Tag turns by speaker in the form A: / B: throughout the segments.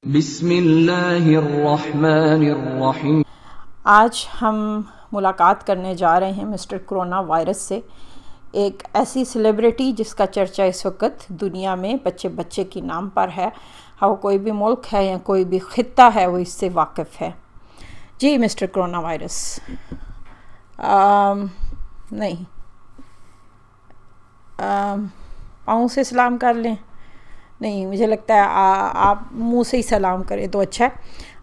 A: بسم اللہ الرحمن الرحیم۔
B: آج ہم ملاقات کرنے جا رہے ہیں مسٹر کرونا وائرس سے، ایک ایسی سیلیبریٹی جس کا چرچا اس وقت دنیا میں بچے بچے کی نام پر ہے۔ ہاں، کوئی بھی ملک ہے یا کوئی بھی خطہ ہے وہ اس سے واقف ہے۔ جی مسٹر کرونا وائرس، نہیں، پاؤں سے سلام کر لیں؟ نہیں، مجھے لگتا ہے آپ منہ سے ہی سلام کریں تو اچھا ہے۔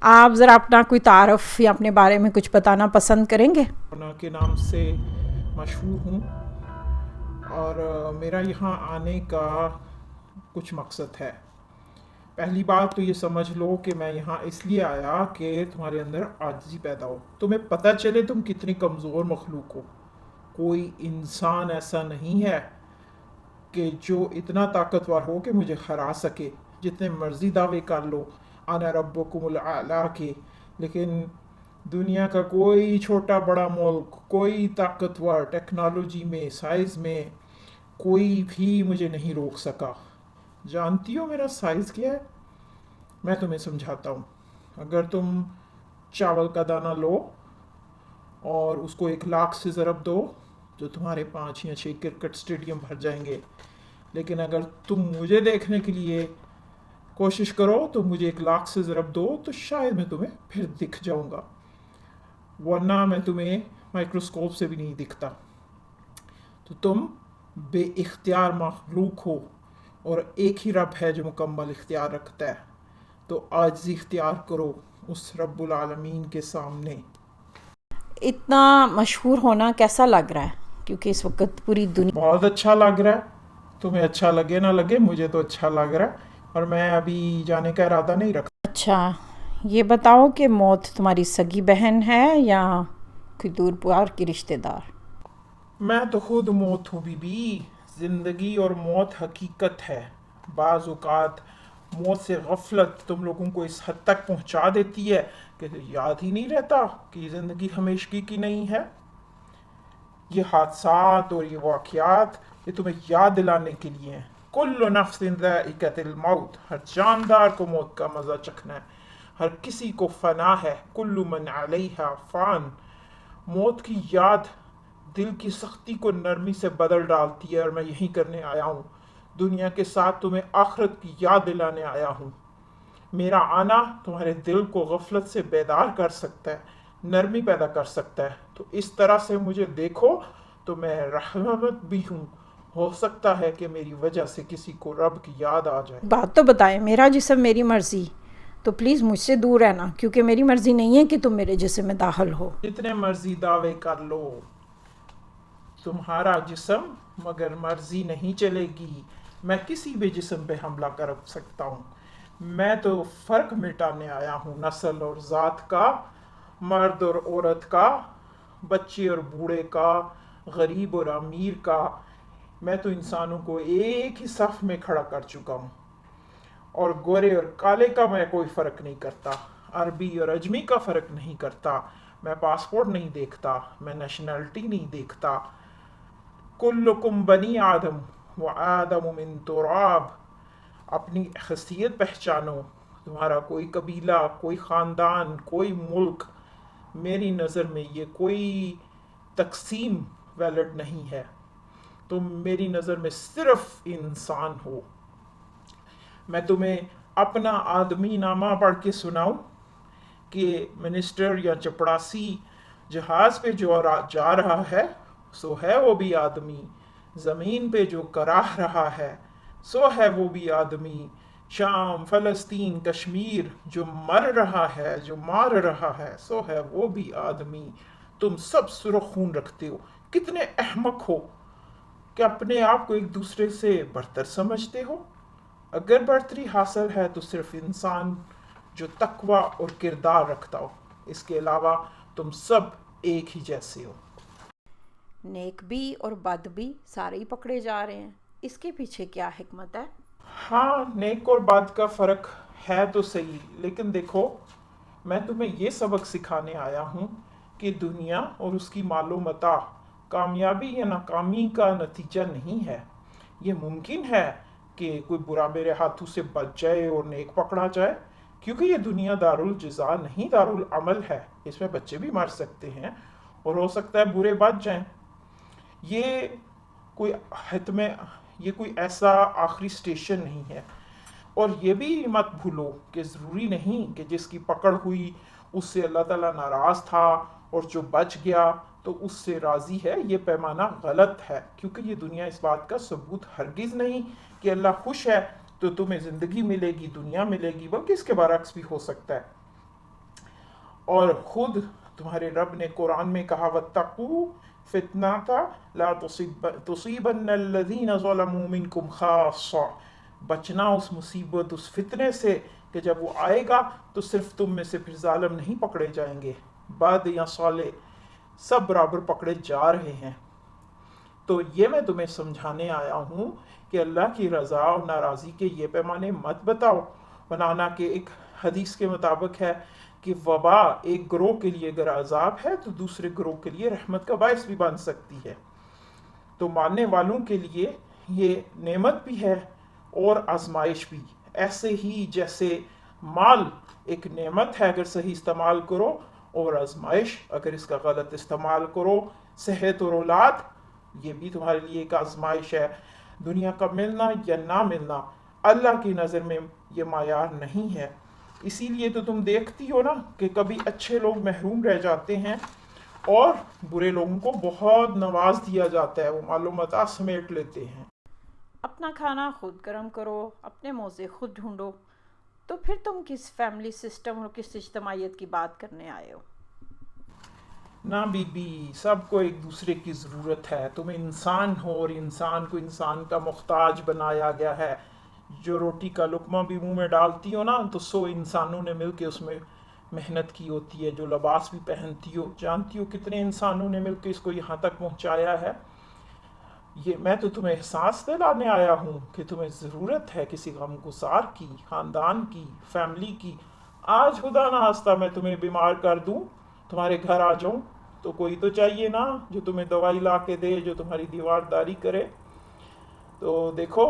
B: آپ ذرا اپنا کوئی تعارف یا اپنے بارے میں کچھ بتانا پسند کریں گے؟
C: کرونا کے نام سے مشہور ہوں، اور میرا یہاں آنے کا کچھ مقصد ہے۔ پہلی بات تو یہ سمجھ لو کہ میں یہاں اس لیے آیا کہ تمہارے اندر عاجزی پیدا ہو، تمہیں پتہ چلے تم کتنی کمزور مخلوق ہو۔ کوئی انسان ایسا نہیں ہے کہ جو اتنا طاقتور ہو کہ مجھے ہرا سکے۔ جتنے مرضی دعوے کر لو انا ربکم الاعلی کے، لیکن دنیا کا کوئی چھوٹا بڑا ملک، کوئی طاقتور ٹیکنالوجی میں، سائز میں، کوئی بھی مجھے نہیں روک سکا۔ جانتی ہو میرا سائز کیا ہے؟ میں تمہیں سمجھاتا ہوں۔ اگر تم چاول کا دانہ لو اور اس کو 1,00,000 سے ضرب دو تو تمہارے 5 یا 6 کرکٹ سٹیڈیم بھر جائیں گے، لیکن اگر تم مجھے دیکھنے کے لیے کوشش کرو تو مجھے 1,00,000 سے ضرب دو تو شاید میں تمہیں پھر دکھ جاؤں گا، ورنہ میں تمہیں مائکروسکوپ سے بھی نہیں دکھتا۔ تو تم بے اختیار مخلوق ہو، اور ایک ہی رب ہے جو مکمل اختیار رکھتا ہے۔ تو عاجزی اختیار کرو اس رب العالمین کے سامنے۔
B: اتنا مشہور ہونا کیسا لگ رہا ہے؟ کیونکہ اس وقت پوری دنیا…
C: بہت اچھا لگ رہا ہے، تمہیں اچھا لگے نہ لگے، مجھے تو اچھا لگ رہا ہے، اور میں ابھی جانے کا ارادہ نہیں رکھتا۔
B: اچھا، یہ بتاؤ کہ موت تمہاری سگی بہن ہے یا کوئی دور پار کی رشتہ دار؟
C: میں تو خود موت ہوں بی بی۔ زندگی اور موت حقیقت ہے۔ بعض اوقات موت سے غفلت تم لوگوں کو اس حد تک پہنچا دیتی ہے کہ یاد ہی نہیں رہتا کہ زندگی ہمیشگی کی نہیں ہے۔ یہ حادثات اور یہ واقعات یہ تمہیں یاد دلانے کے لیے ہیں۔ کل نفس ذائقۃ الموت، ہر جاندار کو موت کا مزہ چکھنا ہے، ہر کسی کو فنا ہے۔ کل من علیہا فان۔ موت کی یاد دل کی سختی کو نرمی سے بدل ڈالتی ہے، اور میں یہی کرنے آیا ہوں۔ دنیا کے ساتھ تمہیں آخرت کی یاد دلانے آیا ہوں۔ میرا آنا تمہارے دل کو غفلت سے بیدار کر سکتا ہے، نرمی پیدا کر سکتا ہے۔ تو اس طرح سے مجھے دیکھو تو میں رحمت بھی ہوں۔ ہو سکتا ہے کہ میری وجہ سے کسی کو رب کی یاد آ جائے۔
B: بات تو بتائیں، میرا جسم میری مرضی، تو پلیز مجھ سے دور رہنا، کیونکہ میری مرضی نہیں ہے کہ تم میرے جسم میں داخل ہو۔
C: جتنے مرضی دعوے کر لو، تمہارا جسم مگر مرضی نہیں چلے گی۔ میں کسی بھی جسم پہ حملہ کر سکتا ہوں۔ میں تو فرق مٹانے آیا ہوں، نسل اور ذات کا، مرد اور عورت کا، بچے اور بوڑھے کا، غریب اور امیر کا۔ میں تو انسانوں کو ایک ہی صف میں کھڑا کر چکا ہوں، اور گورے اور کالے کا میں کوئی فرق نہیں کرتا، عربی اور اجمی کا فرق نہیں کرتا۔ میں پاسپورٹ نہیں دیکھتا، میں نیشنلٹی نہیں دیکھتا۔ کلکم بنی آدم و آدم من تراب۔ اپنی حیثیت پہچانو۔ تمہارا کوئی قبیلہ، کوئی خاندان، کوئی ملک، میری نظر میں یہ کوئی تقسیم ویلڈ نہیں ہے۔ تم میری نظر میں صرف انسان ہو۔ میں تمہیں اپنا آدمی نامہ پڑھ کے سناؤں کہ منسٹر یا چپڑاسی جہاز پہ جو جا رہا ہے سو ہے وہ بھی آدمی، زمین پہ جو کراہ رہا ہے سو ہے وہ بھی آدمی، شام، فلسطین، کشمیر جو مر رہا ہے، جو مار رہا ہے سو ہے وہ بھی آدمی۔ تم سب سرخ خون رکھتے ہو۔ کتنے احمق ہو کہ اپنے آپ کو ایک دوسرے سے برتر سمجھتے ہو۔ اگر برتری حاصل ہے تو صرف انسان جو تقوی اور کردار رکھتا ہو، اس کے علاوہ تم سب ایک ہی جیسے ہو۔
B: نیک بھی اور بد بھی سارے ہی پکڑے جا رہے ہیں، اس کے پیچھے کیا حکمت ہے؟
C: ہاں، نیک اور بد کا فرق ہے تو صحیح، لیکن دیکھو، میں تمہیں یہ سبق سکھانے آیا ہوں کہ دنیا اور اس کی مال و متاع کامیابی یا ناکامی کا نتیجہ نہیں ہے۔ یہ ممکن ہے کہ کوئی برا میرے ہاتھوں سے بچ جائے اور نیک پکڑا جائے، کیونکہ یہ دنیا دارالجزا نہیں دارالعمل ہے، اس میں بچے بھی مر سکتے ہیں اور ہو سکتا ہے برے بچ جائیں۔ یہ کوئی یہ کوئی ایسا آخری سٹیشن نہیں ہے۔ اور یہ بھی مت بھولو کہ ضروری نہیں کہ جس کی پکڑ ہوئی اس سے اللہ تعالیٰ ناراض تھا اور جو بچ گیا تو اس سے راضی ہے۔ یہ پیمانہ غلط ہے، کیونکہ یہ دنیا اس بات کا ثبوت ہرگز نہیں کہ اللہ خوش ہے تو تمہیں زندگی ملے گی، دنیا ملے گی، بلکہ اس کے برعکس بھی ہو سکتا ہے۔ اور خود تمہارے رب نے قرآن میں کہا وَاتَّقُوا فِتْنَةً لَا تُصِيبَنَّ الَّذِينَ ظَلَمُوا مِنْكُمْ خَاصَّةً، بچنا اس مصیبت، اس فتنے سے کہ جب وہ آئے گا تو صرف تم میں سے پھر ظالم نہیں پکڑے جائیں گے، بد یا صالح سب برابر پکڑے جا رہے ہیں۔ تو یہ میں تمہیں سمجھانے آیا ہوں کہ اللہ کی رضا اور ناراضی کے یہ پیمانے مت بتاؤ، بنانا کہ ایک حدیث کے مطابق ہے کہ وبا ایک گروہ کے لیے اگر عذاب ہے تو دوسرے گروہ کے لیے رحمت کا باعث بھی بن سکتی ہے۔ تو ماننے والوں کے لیے یہ نعمت بھی ہے اور آزمائش بھی، ایسے ہی جیسے مال ایک نعمت ہے اگر صحیح استعمال کرو، اور آزمائش اگر اس کا غلط استعمال کرو۔ صحت اور اولاد یہ بھی تمہارے لیے ایک آزمائش ہے۔ دنیا کا ملنا یا نہ ملنا اللہ کی نظر میں یہ معیار نہیں ہے۔ اسی لیے تو تم دیکھتی ہو نا کہ کبھی اچھے لوگ محروم رہ جاتے ہیں اور برے لوگوں کو بہت نواز دیا جاتا ہے، وہ مال و متاع سمیٹ لیتے ہیں۔
B: اپنا کھانا خود گرم کرو، اپنے موزے خود ڈھونڈو، تو پھر تم کس فیملی سسٹم اور کس اجتماعیت کی بات کرنے آئے ہو؟
C: نہ بی بی، سب کو ایک دوسرے کی ضرورت ہے۔ تم انسان ہو اور انسان کو انسان کا محتاج بنایا گیا ہے۔ جو روٹی کا لقمہ بھی منہ میں ڈالتی ہو نا تو 100 انسانوں نے مل کے اس میں محنت کی ہوتی ہے۔ جو لباس بھی پہنتی ہو، جانتی ہو کتنے انسانوں نے مل کے اس کو یہاں تک پہنچایا ہے۔ یہ میں تو تمہیں احساس دلانے آیا ہوں کہ تمہیں ضرورت ہے کسی غمگسار کی، خاندان کی، فیملی کی۔ آج خدا نہ خواستہ میں تمہیں بیمار کر دوں، تمہارے گھر آ جاؤں، تو کوئی تو چاہیے نا جو تمہیں دوائی لا کے دے، جو تمہاری دیوارداری کرے۔ تو دیکھو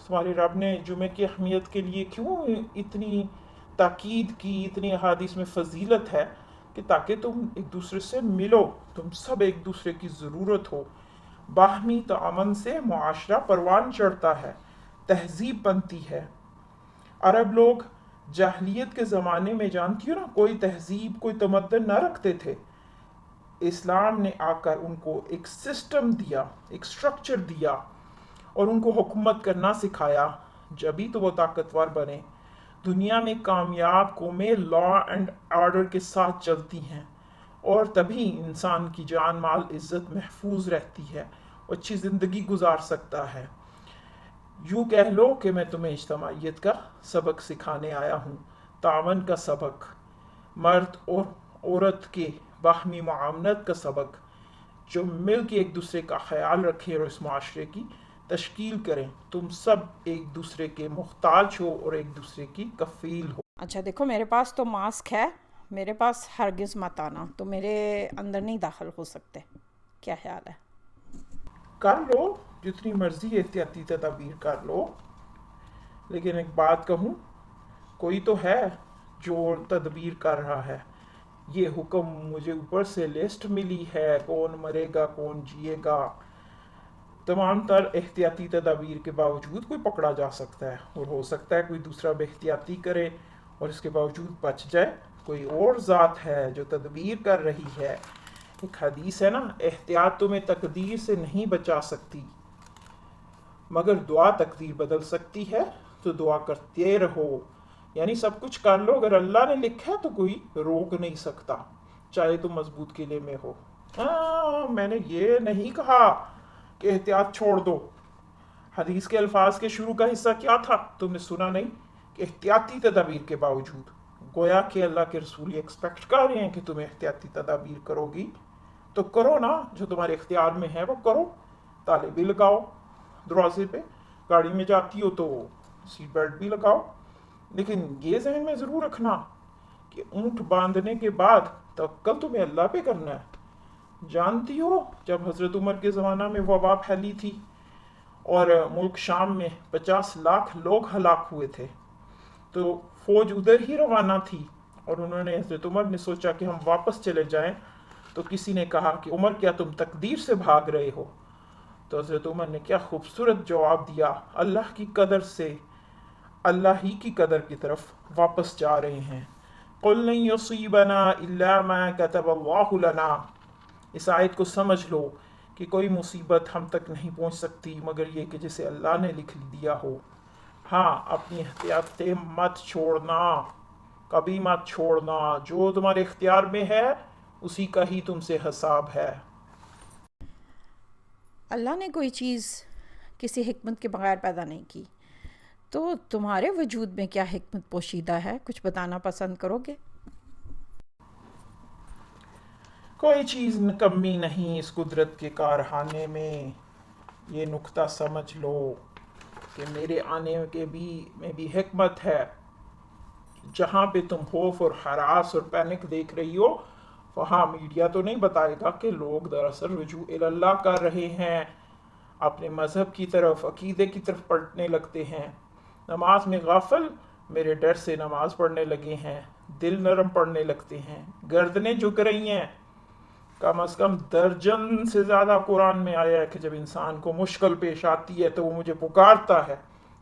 C: تمہارے رب نے جمعے کی اہمیت کے لیے کیوں اتنی تاکید کی، اتنی احادیث میں فضیلت ہے کہ تاکہ تم ایک دوسرے سے ملو، تم سب ایک دوسرے کی ضرورت ہو۔ باہمی تعاون سے معاشرہ پروان چڑھتا ہے، تہذیب بنتی ہے۔ عرب لوگ جاہلیت کے زمانے میں جانتی ہو نا کوئی تہذیب کوئی تمدن نہ رکھتے تھے۔ اسلام نے آ کر ان کو ایک سسٹم دیا، ایک سٹرکچر دیا اور ان کو حکومت کرنا سکھایا، جبھی تو وہ طاقتور بنے۔ دنیا میں کامیاب قومیں لا اینڈ آرڈر کے ساتھ چلتی ہیں، اور تبھی انسان کی جان مال عزت محفوظ رہتی ہے، اور اچھی زندگی گزار سکتا ہے۔ یوں کہہ لو کہ میں تمہیں اجتماعیت کا سبق سکھانے آیا ہوں، تعاون کا سبق، مرد اور عورت کے باہمی معاونت کا سبق، جو مل کے ایک دوسرے کا خیال رکھیں اور اس معاشرے کی تشکیل کریں۔ تم سب ایک دوسرے کے محتاج ہو اور ایک دوسرے کی کفیل ہو۔
B: اچھا دیکھو، میرے پاس تو ماسک ہے، میرے پاس ہرگز مت آنا، تو میرے اندر نہیں داخل ہو سکتے، کیا خیال ہے؟
C: کر لو جتنی مرضی احتیاطی تدابیر کر لو، لیکن ایک بات کہوں، کوئی تو ہے جو تدبیر کر رہا ہے۔ یہ حکم مجھے اوپر سے لسٹ ملی ہے، کون مرے گا کون جیے گا۔ تمام تر احتیاطی تدابیر کے باوجود کوئی پکڑا جا سکتا ہے، اور ہو سکتا ہے کوئی دوسرا بے احتیاطی کرے اور اس کے باوجود بچ جائے۔ کوئی اور ذات ہے جو تدبیر کر رہی ہے۔ ایک حدیث ہے نا، احتیاط تمہیں تقدیر سے نہیں بچا سکتی، مگر دعا تقدیر بدل سکتی ہے، تو دعا کرتے رہو۔ یعنی سب کچھ کر لو، اگر اللہ نے لکھا ہے تو کوئی روک نہیں سکتا، چاہے تم مضبوط قلعے میں ہو۔ میں نے یہ نہیں کہا کہ احتیاط چھوڑ دو۔ حدیث کے الفاظ کے شروع کا حصہ کیا تھا، تم نے سنا نہیں؟ کہ احتیاطی تدابیر کے باوجود، گویا کہ اللہ کے رسول ایکسپیکٹ کر رہے ہیں کہ تم احتیاطی تدابیر کرو گی، تو کرو نا، جو تمہارے اختیار میں ہے وہ کرو۔ تالے بھی لگاؤ دروازے پہ، گاڑی میں جاتی ہو تو سیٹ بیلٹ بھی لگاؤ، لیکن یہ ذہن میں ضرور رکھنا کہ اونٹ باندھنے کے بعد توکل تمہیں اللہ پہ کرنا ہے۔ جانتی ہو جب حضرت عمر کے زمانہ میں وبا پھیلی تھی اور ملک شام میں 50 لاکھ لوگ ہلاک ہوئے تھے، تو فوج ادھر ہی روانہ تھی اور انہوں نے حضرت عمر نے سوچا کہ ہم واپس چلے جائیں، تو کسی نے کہا کہ عمر کیا تم تقدیر سے بھاگ رہے ہو؟ تو حضرت عمر نے کیا خوبصورت جواب دیا، اللہ کی قدر سے، اللہ ہی کی قدر کی طرف واپس جا رہے ہیں۔ قُلْ لَن يُصِيبَنَا إِلَّا مَا كَتَبَ اللَّهُ لَنَا۔ اس آیت کو سمجھ لو کہ کوئی مصیبت ہم تک نہیں پہنچ سکتی مگر یہ کہ جسے اللہ نے لکھ دیا ہو۔ ہاں، اپنی احتیاطیں مت چھوڑنا، کبھی مت چھوڑنا، جو تمہارے اختیار میں ہے اسی کا ہی تم سے حساب ہے۔
B: اللہ نے کوئی چیز کسی حکمت کے بغیر پیدا نہیں کی، تو تمہارے وجود میں کیا حکمت پوشیدہ ہے؟ کچھ بتانا پسند کرو گے؟
C: کوئی چیز کمی نہیں اس قدرت کے کارخانے میں، یہ نقطہ سمجھ لو کہ میرے آنے میں بھی حکمت ہے۔ جہاں پہ تم خوف اور ہراس اور پینک دیکھ رہی ہو، وہاں میڈیا تو نہیں بتائے گا کہ لوگ دراصل رجوع اللہ کر رہے ہیں، اپنے مذہب کی طرف، عقیدے کی طرف پلٹنے لگتے ہیں، نماز میں غافل میرے ڈر سے نماز پڑھنے لگے ہیں، دل نرم پڑھنے لگتے ہیں، گردنیں جھک رہی ہیں۔ کم از کم درجن سے زیادہ قرآن میں آیا ہے کہ جب انسان کو مشکل پیش آتی ہے تو وہ مجھے پکارتا ہے،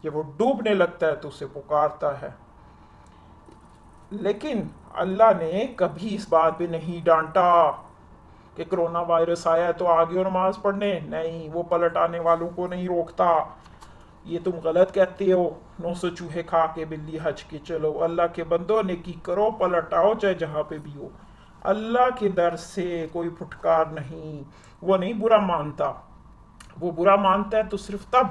C: جب وہ ڈوبنے لگتا ہے تو اسے پکارتا ہے۔ لیکن اللہ نے کبھی اس بات پہ نہیں ڈانٹا کہ کرونا وائرس آیا تو آگے اور نماز پڑھنے، نہیں، وہ پلٹ آنے والوں کو نہیں روکتا۔ یہ تم غلط کہتے ہو، 900 چوہے کھا کے بلی حج کے چلو، اللہ کے بندو نیکی کرو، پلٹ آؤ چاہے جہاں پہ بھی ہو۔ اللہ کے در سے کوئی پھٹکار نہیں، وہ نہیں برا مانتا۔ وہ برا مانتا ہے تو صرف تب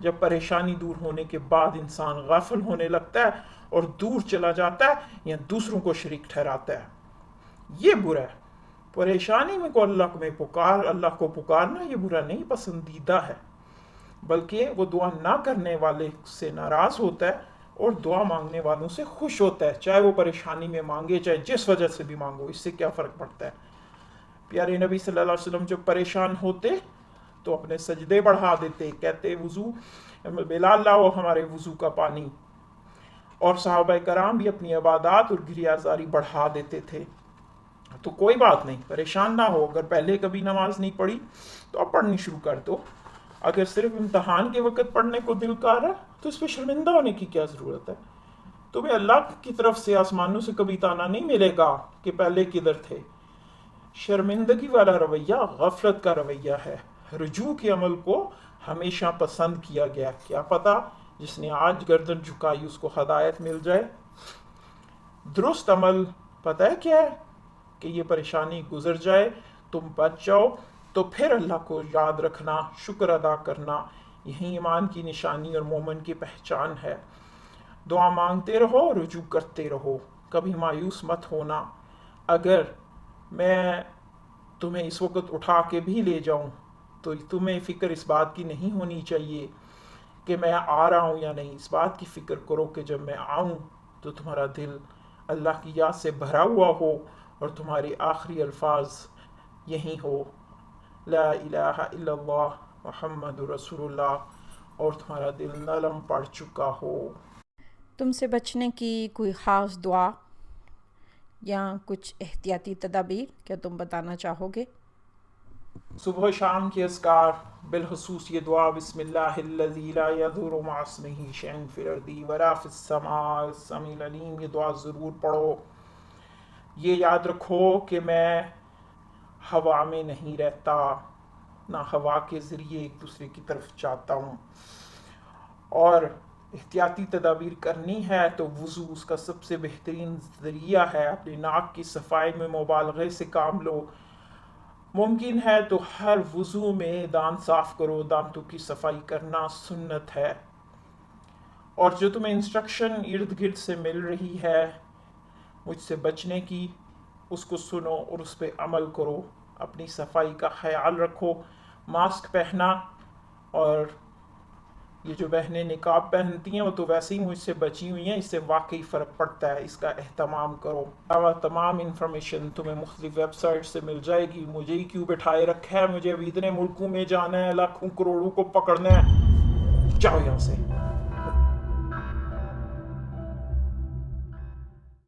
C: جب پریشانی دور ہونے کے بعد انسان غافل ہونے لگتا ہے اور دور چلا جاتا ہے یا دوسروں کو شریک ٹھہراتا ہے، یہ برا ہے۔ پریشانی میں کو اللہ کو پکارنا یہ برا نہیں، پسندیدہ ہے، بلکہ وہ دعا نہ کرنے والے سے ناراض ہوتا ہے اور دعا مانگنے والوں سے خوش ہوتا ہے، چاہے وہ پریشانی میں مانگے چاہے جس وجہ سے بھی مانگو، اس سے کیا فرق پڑتا ہے۔ پیارے نبی صلی اللہ علیہ وسلم جب پریشان ہوتے تو اپنے سجدے بڑھا دیتے، کہتے وضو بلال لاؤ ہمارے وضو کا پانی، اور صحابہ کرام بھی اپنی عبادات اور گریہ زاری بڑھا دیتے تھے۔ تو کوئی بات نہیں، پریشان نہ ہو، اگر پہلے کبھی نماز نہیں پڑھی تو اب پڑھنی شروع کر دو، اگر صرف امتحان کے وقت پڑھنے کو دل کر رہا ہے تو اس پہ شرمندہ ہونے کی کیا ضرورت ہے؟ تمہیں اللہ کی طرف سے آسمانوں سے کبھی تانا نہیں ملے گا کہ پہلے کدھر تھے۔ شرمندگی والا رویہ غفلت کا رویہ ہے۔ رجوع کے عمل کو ہمیشہ پسند کیا گیا، کیا پتا جس نے آج گردن جھکائی اس کو ہدایت مل جائے۔ درست عمل پتہ ہے کیا ہے؟ کہ یہ پریشانی گزر جائے، تم بچ جاؤ، تو پھر اللہ کو یاد رکھنا، شکر ادا کرنا، یہی ایمان کی نشانی اور مومن کی پہچان ہے۔ دعا مانگتے رہو، رجوع کرتے رہو، کبھی مایوس مت ہونا۔ اگر میں تمہیں اس وقت اٹھا کے بھی لے جاؤں تو تمہیں فکر اس بات کی نہیں ہونی چاہیے کہ میں آ رہا ہوں یا نہیں، اس بات کی فکر کرو کہ جب میں آؤں تو تمہارا دل اللہ کی یاد سے بھرا ہوا ہو اور تمہارے آخری الفاظ یہی ہو، لا الہ الا اللہ محمد رسول اللہ، اور تمہارا دل نرم پڑ چکا ہو۔
B: تم سے بچنے کی کوئی خاص دعا یا کچھ احتیاطی تدابیر کیا تم بتانا چاہو گے؟
C: صبح و شام کے اذکار، بالخصوص یہ دعا بسم اللہ الذی لا یضر مع اسمہ شیء فی الارض ولا فی السماء السمیع العلیم، یہ دعا ضرور پڑھو۔ یہ یاد رکھو کہ میں ہوا میں نہیں رہتا، نہ ہوا کے ذریعے ایک دوسرے کی طرف جاتا ہوں، اور احتیاطی تدابیر کرنی ہے تو وضو اس کا سب سے بہترین ذریعہ ہے۔ اپنی ناک کی صفائی میں مبالغے سے کام لو، ممکن ہے تو ہر وضو میں دانت صاف کرو، دانتوں کی صفائی کرنا سنت ہے۔ اور جو تمہیں انسٹرکشن ارد گرد سے مل رہی ہے مجھ سے بچنے کی، اس کو سنو اور اس پہ عمل کرو، اپنی صفائی کا خیال رکھو، ماسک پہنا، اور یہ جو بہنیں نقاب پہنتی ہیں وہ تو ویسے ہی مجھ سے بچی ہوئی ہیں، اس سے واقعی فرق پڑتا ہے، اس کا اہتمام کرو۔ تمام انفارمیشن تمہیں مختلف ویب سائٹ سے مل جائے گی۔ مجھے ہی کیوں بٹھائے رکھا ہے، مجھے اب اتنے ملکوں میں جانا ہے، لاکھوں کروڑوں کو پکڑنا ہے، جاؤ یہاں سے۔